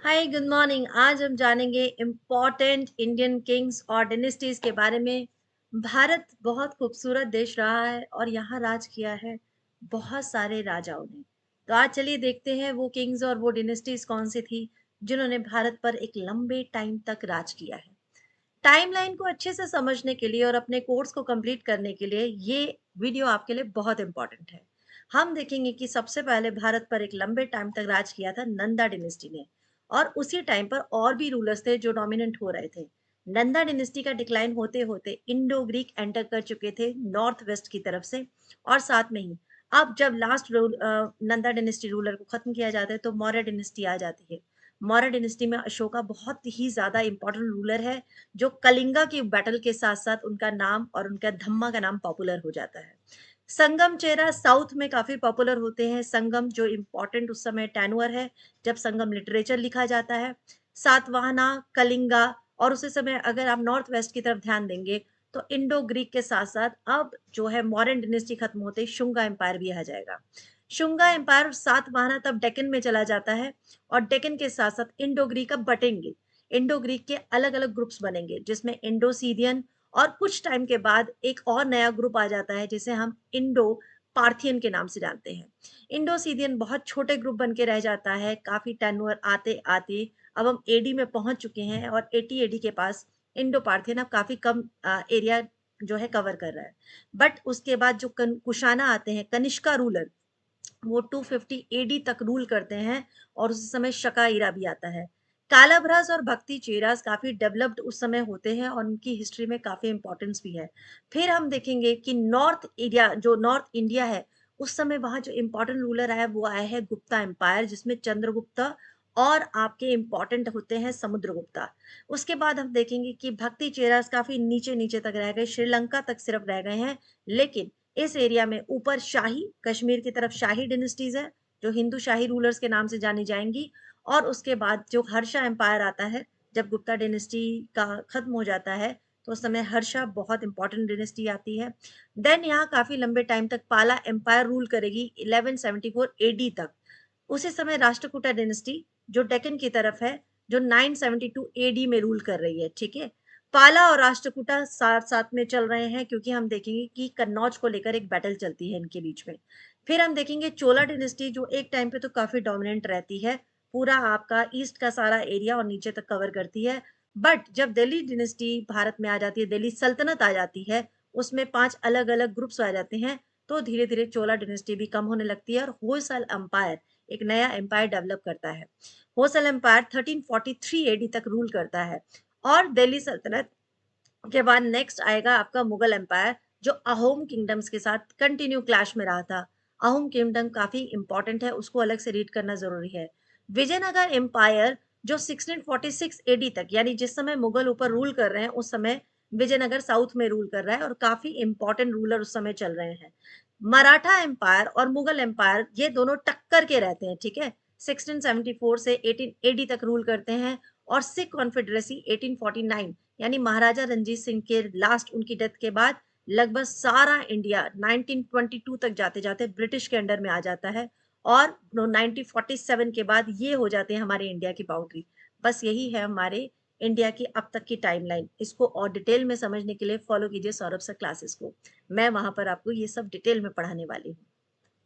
Hi good morning. आज हम जानेंगे इम्पोर्टेंट इंडियन किंग्स और डिनेस्टीज के बारे में। भारत बहुत खूबसूरत देश रहा है और यहाँ राज किया है बहुत सारे राजाओं ने। तो आज चलिए देखते हैं वो किंग्स और वो डिनेस्टीज कौन सी थी जिन्होंने भारत पर एक लंबे टाइम तक राज किया है। टाइमलाइन को अच्छे से समझने के लिए और अपने कोर्स को कंप्लीट करने के लिए ये वीडियो आपके लिए बहुत इंपॉर्टेंट है। हम देखेंगे कि सबसे पहले भारत पर एक लंबे टाइम तक राज किया था नंदा डिनेस्टी ने, और उसी टाइम पर और भी रूलर्स थे जो डोमिनेंट हो रहे थे। नंदा डिनेस्टी का डिक्लाइन होते होते इंडो ग्रीक एंटर कर चुके थे नॉर्थ वेस्ट की तरफ से, और साथ में ही अब जब लास्ट नंदा डिनेस्टी रूलर को खत्म किया जाता है तो मौर्य डिनेस्टी आ जाती है। मौर्य डिनेस्टी में अशोका बहुत ही ज्यादा इंपॉर्टेंट रूलर है, जो कलिंगा की बैटल के साथ साथ उनका नाम और उनका धम्मा का नाम पॉपुलर हो जाता है। संगम चेरा साउथ में काफी पॉपुलर होते हैं। संगम जो इम्पोर्टेंट उस समय टैनुअर है जब संगम लिटरेचर लिखा जाता है। सातवाहना, कलिंगा, और उसी समय अगर आप नॉर्थ वेस्ट की तरफ ध्यान देंगे तो इंडो ग्रीक के साथ साथ अब जो है मॉडर्न डिनेस्टी खत्म होते ही शुंगा एम्पायर भी आ जाएगा। शुंगा एम्पायर सातवाहना तब डेक्कन में चला जाता है, और डेक्कन के साथ साथ इंडो ग्रीक अब बटेंगे। इंडो ग्रीक के अलग अलग ग्रुप्स बनेंगे जिसमें इंडो सीरियन, और कुछ टाइम के बाद एक और नया ग्रुप आ जाता है जिसे हम इंडो पार्थियन के नाम से जानते हैं। इंडो सीरियन बहुत छोटे ग्रुप बन के रह जाता है काफी टर्नओवर आते आते। अब हम एडी में पहुंच चुके हैं और 80 एडी के पास इंडो पार्थियन अब काफी कम एरिया जो है कवर कर रहा है। बट उसके बाद जो कुशाना आते हैं, कनिष्का रूलर, वो 250 एडी तक रूल करते हैं, और उस समय शका ईरा भी आता है। कालाभ्रास और भक्ति चेरास काफी डेवलप्ड उस समय होते हैं और उनकी हिस्ट्री में काफी इंपॉर्टेंस भी है। फिर हम देखेंगे कि नॉर्थ एरिया जो नॉर्थ इंडिया है, उस समय वहां जो इंपॉर्टेंट रूलर आया वो आया है गुप्ता एम्पायर, जिसमें चंद्रगुप्ता और आपके इंपॉर्टेंट होते हैं समुद्रगुप्ता। उसके बाद हम देखेंगे कि भक्ति चेरास काफी नीचे नीचे तक रह गए, श्रीलंका तक सिर्फ रह गए हैं। लेकिन इस एरिया में ऊपर शाही कश्मीर की तरफ शाही डिनेस्टीज है जो हिंदू शाही रूलर्स के नाम से जानी जाएंगी। और उसके बाद जो हर्षा एम्पायर आता है, जब गुप्ता डिनेस्टी का खत्म हो जाता है तो उस समय हर्षा बहुत इंपॉर्टेंट डिनेस्टी आती है। देन यहाँ काफी लंबे टाइम तक पाला एम्पायर रूल करेगी 1174 एडी तक। उसी समय राष्ट्रकूटा डिनेस्टी जो डेक्कन की तरफ है, जो 972 एडी में रूल कर रही है। ठीक है, पाला और राष्ट्रकूटा साथ साथ में चल रहे हैं क्योंकि हम देखेंगे कि कन्नौज को लेकर एक बैटल चलती है इनके बीच में। फिर हम देखेंगे चोला डिनेस्टी जो एक टाइम पे तो काफी डोमिनेंट रहती है, पूरा आपका ईस्ट का सारा एरिया और नीचे तक कवर करती है। बट जब दिल्ली डिनेस्टी भारत में आ जाती है, दिल्ली सल्तनत आ जाती है, उसमें 5 अलग अलग ग्रुप्स आ जाते हैं, तो धीरे धीरे चोला डिनेस्टी भी कम होने लगती है और होयसल एम्पायर एक नया एम्पायर डेवलप करता है। होयसल एम्पायर 1343 एडी तक रूल करता है। और दिल्ली सल्तनत के बाद नेक्स्ट आएगा आपका मुगल एम्पायर, जो अहोम किंगडम्स के साथ कंटिन्यू क्लैश में रहा था। अहोम किंगडम काफी इंपॉर्टेंट है, उसको अलग से रीड करना जरूरी है। विजयनगर एम्पायर जो 1646 एडी तक, यानी जिस समय मुगल ऊपर रूल कर रहे हैं उस समय विजयनगर साउथ में रूल कर रहा है और काफी इंपॉर्टेंट रूलर उस समय चल रहे हैं। मराठा एम्पायर और मुगल एम्पायर ये दोनों टक्कर के रहते हैं। ठीक है, 1674 से 18 एडी तक रूल करते हैं। और सिख कॉन्फेडरेसी 1849, यानी महाराजा रंजीत सिंह के लास्ट उनकी डेथ के बाद लगभग सारा इंडिया 1922 तक जाते जाते ब्रिटिश के अंडर में आ जाता है। और 1947 के बाद ये हो जाते हैं हमारे इंडिया की बाउंड्री। बस यही है हमारे इंडिया की अब तक की टाइमलाइन। इसको और डिटेल में समझने के लिए फॉलो कीजिए सौरभ सर क्लासेस को। मैं वहां पर आपको ये सब डिटेल में पढ़ाने वाली हूँ।